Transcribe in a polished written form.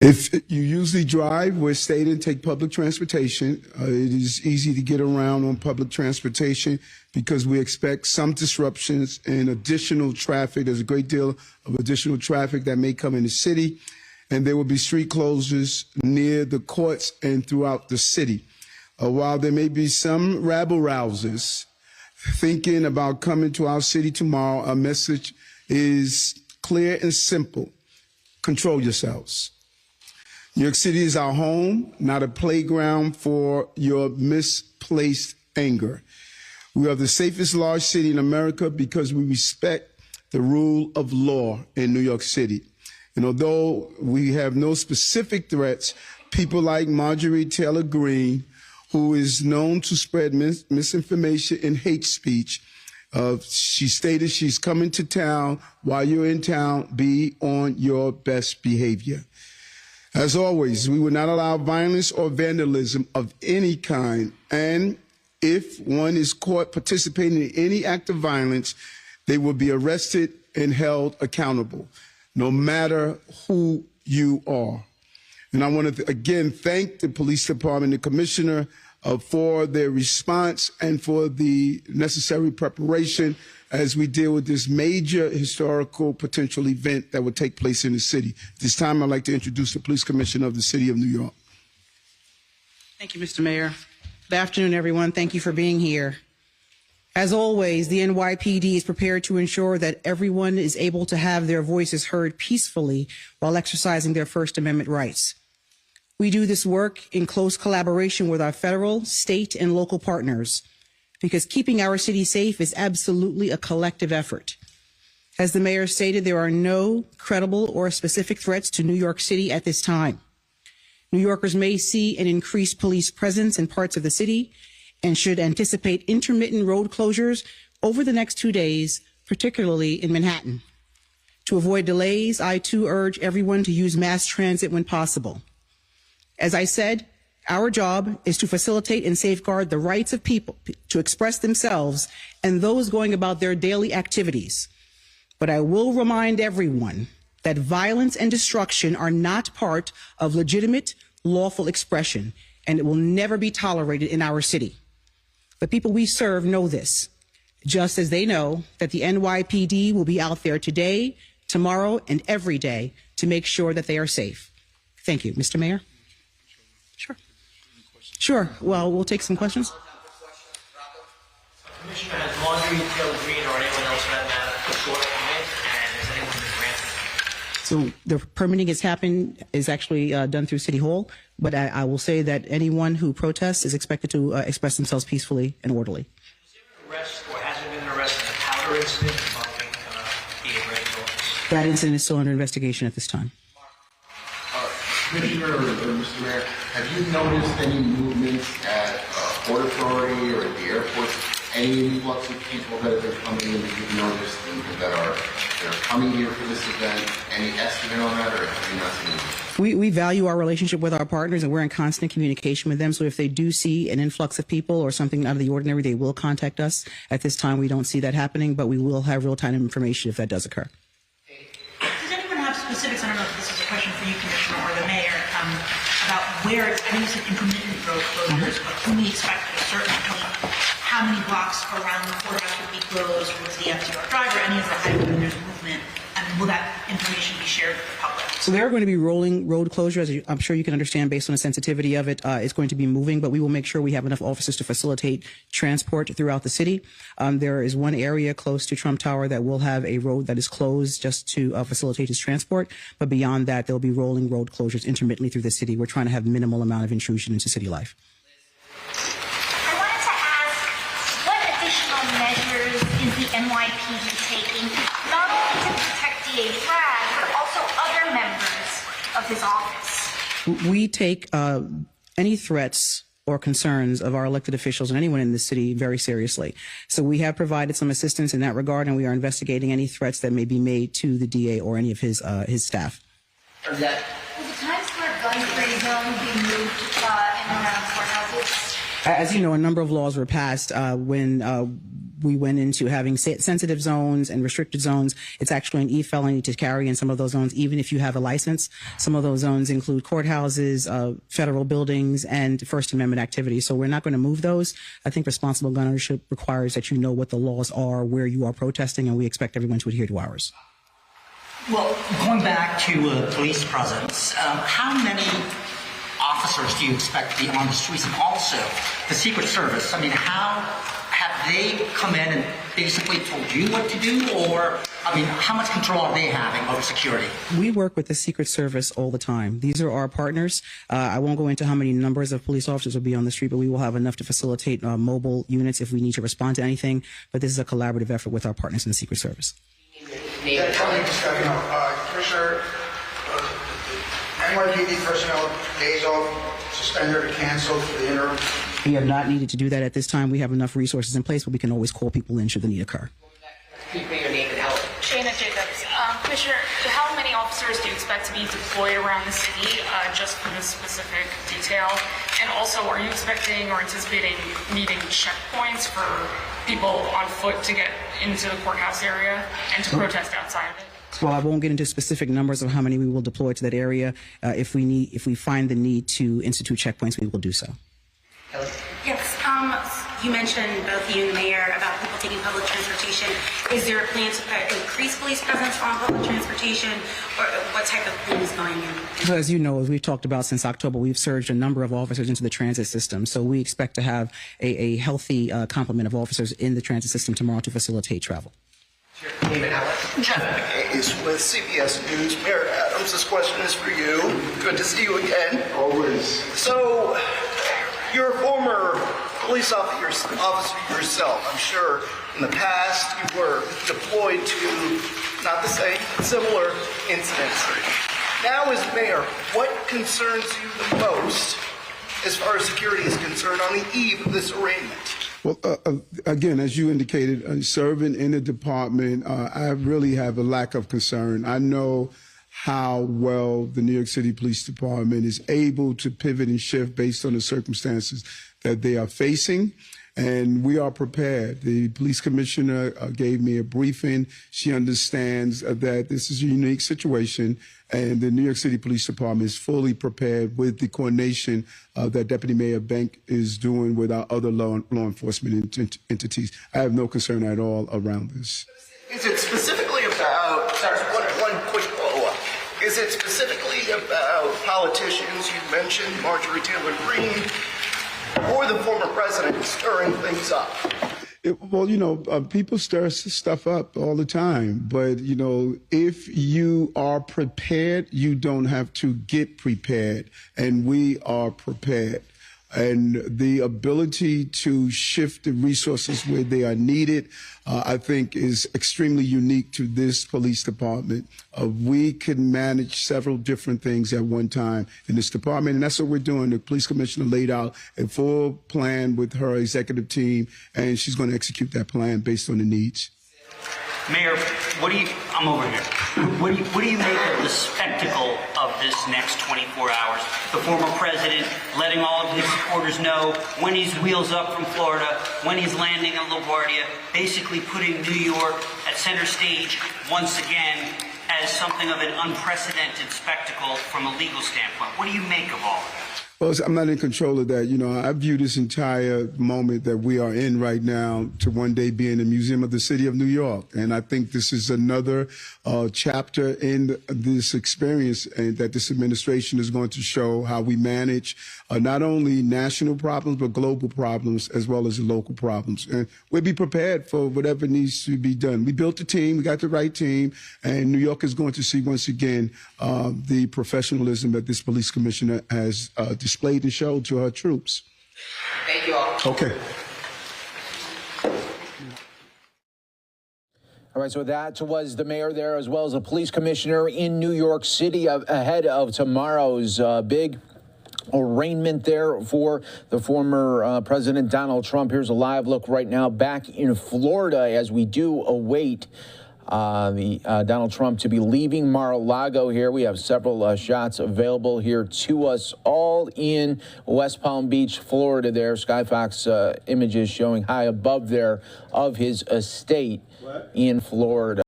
If you usually drive, we're stating take public transportation. It is easy to get around on public transportation because we expect some disruptions and additional traffic. There's a great deal of additional traffic that may come in the city, and there will be street closures near the courts and throughout the city. While there may be some rabble-rousers thinking about coming to our city tomorrow, our message is clear and simple. Control yourselves. New York City is our home, not a playground for your misplaced anger. We are the safest large city in America because we respect the rule of law in New York City. And although we have no specific threats, people like Marjorie Taylor Greene, who is known to spread misinformation and hate speech, she stated she's coming to town. While you're in town, be on your best behavior. As always, we will not allow violence or vandalism of any kind. And if one is caught participating in any act of violence, they will be arrested and held accountable, no matter who you are. And I want to, again, thank the police department, the commissioner, for their response and for the necessary preparation as we deal with this major historical potential event that will take place in the city. At this time, I'd like to introduce the police commissioner of the city of New York. Thank you, Mr. Mayor. Good afternoon, everyone. Thank you for being here. As always, the NYPD is prepared to ensure that everyone is able to have their voices heard peacefully while exercising their First Amendment rights. We do this work in close collaboration with our federal, state, and local partners, because keeping our city safe is absolutely a collective effort. As the mayor stated, there are no credible or specific threats to New York City at this time. New Yorkers may see an increased police presence in parts of the city and should anticipate intermittent road closures over the next 2 days, particularly in Manhattan. To avoid delays, I too urge everyone to use mass transit when possible. As I said, our job is to facilitate and safeguard the rights of people to express themselves and those going about their daily activities. But I will remind everyone that violence and destruction are not part of legitimate, lawful expression, and it will never be tolerated in our city. The people we serve know this, just as they know that the NYPD will be out there today, tomorrow, and every day to make sure that they are safe. Thank you. Mr. Mayor? Sure. Well, we'll take some questions. Commissioner, has Marjorie Taylor Greene or anyone else for that matter before permit, and has anyone been granted? So the permitting is actually done through City Hall, but I will say that anyone who protests is expected to express themselves peacefully and orderly. Was there an arrest or has there been an arrest in the powder incident involving the arraigned office? That incident is still under investigation at this time. Commissioner or Mr. Mayor, have you noticed any movements at Port Authority or at the airport? Any influx of people that have been coming in that you've noticed and that are coming here for this event? Any estimate on that, or have you not seen anything? We value our relationship with our partners, and we're in constant communication with them. So if they do see an influx of people or something out of the ordinary, they will contact us. At this time, we don't see that happening, but we will have real-time information if that does occur. Does anyone have specifics? I don't know if this is a question for you, Commissioner, or the Mayor, about where it's, I know you said intermittent road closures, but can we expect at a certain point how many blocks around the courthouse would be closed with the FDR drive or any of the highway when there's movement? And will that information be shared with the public? So there are going to be rolling road closures. As I'm sure you can understand based on the sensitivity of it. It's going to be moving, but we will make sure we have enough officers to facilitate transport throughout the city. There is one area close to Trump Tower that will have a road that is closed just to facilitate his transport. But beyond that, there'll be rolling road closures intermittently through the city. We're trying to have minimal amount of intrusion into city life. I wanted to ask, what additional measures is the NYPD taking, not only to protect DA Bragg, but also other members of his office? We take any threats or concerns of our elected officials and anyone in the city very seriously. So we have provided some assistance in that regard, and we are investigating any threats that may be made to the DA or any of his staff. Will the Times Square gun-free zone be moved in and around courthouses? As you know, a number of laws were passed when we went into having sensitive zones and restricted zones. It's actually an e-felony to carry in some of those zones, even if you have a license. Some of those zones include courthouses, federal buildings, and First Amendment activities. So we're not going to move those. I think responsible gun ownership requires that you know what the laws are, where you are protesting, and we expect everyone to adhere to ours. Well, going back to police presence, how many officers do you expect to be on the streets? And also, the Secret Service, I mean, how have they come in and basically told you what to do? Or, I mean, how much control are they having over security? We work with the Secret Service all the time. These are our partners. I won't go into how many numbers of police officers will be on the street, but we will have enough to facilitate mobile units if we need to respond to anything. But this is a collaborative effort with our partners in the Secret Service. Yeah, Commissioner, NYPD personnel days off, suspended or canceled for the interim? We have not needed to do that at this time. We have enough resources in place, but we can always call people in should the need occur. Your name and how. Shayna Jacobs. Commissioner, how many officers do you expect to be deployed around the city just for this specific detail? And also, are you expecting or anticipating needing checkpoints for people on foot to get into the courthouse area and to protest outside of it? Well, I won't get into specific numbers of how many we will deploy to that area. If we find the need to institute checkpoints, we will do so. Yes, you mentioned, both you and the mayor, about people taking public transportation. Is there a plan to increase police presence on public transportation, or what type of plan is going in? So as you know, as we've talked about since October, we've surged a number of officers into the transit system. So we expect to have a healthy complement of officers in the transit system tomorrow to facilitate travel. Jeff Hayes with CBS News. Mayor Adams, this question is for you. Good to see you again. Always. So, you're a former police officer yourself. I'm sure in the past you were deployed to, not the same, similar incidents. Now as mayor, what concerns you the most as far as security is concerned on the eve of this arraignment? Well, again, as you indicated, serving in the department, I really have a lack of concern. I know how well the New York City Police Department is able to pivot and shift based on the circumstances that they are facing. And we are prepared. The police commissioner gave me a briefing. She understands that this is a unique situation, and the New York City Police Department is fully prepared with the coordination that Deputy Mayor Bank is doing with our other law enforcement entities. I have no concern at all around this. Is it specifically about, one quick follow-up, is it specifically about politicians? You mentioned Marjorie Taylor Greene, or the former president stirring things up? Well, you know, people stir stuff up all the time. But, you know, if you are prepared, you don't have to get prepared. And we are prepared. And the ability to shift the resources where they are needed, I think, is extremely unique to this police department. We can manage several different things at one time in this department, and that's what we're doing. The police commissioner laid out a full plan with her executive team, and she's going to execute that plan based on the needs. Mayor, I'm over here. What do you make of the spectacle of this next 24 hours? The former president letting all of his supporters know when he's wheels up from Florida, when he's landing in LaGuardia, basically putting New York at center stage once again as something of an unprecedented spectacle from a legal standpoint. What do you make of all of that? Well, I'm not in control of that. You know, I view this entire moment that we are in right now to one day be in the Museum of the City of New York. And I think this is another chapter in this experience, and that this administration is going to show how we manage not only national problems, but global problems as well as local problems. And we'll be prepared for whatever needs to be done. We built a team. We got the right team. And New York is going to see once again the professionalism that this police commissioner has displayed and showed to her troops. Thank you all. Okay. All right, so that was the mayor there, as well as the police commissioner in New York City ahead of tomorrow's big arraignment there for the former President Donald Trump. Here's a live look right now back in Florida as we do await Donald Trump to be leaving Mar-a-Lago here. We have several shots available here to us, all in West Palm Beach, Florida there. Skyfox images showing high above there of his estate in Florida.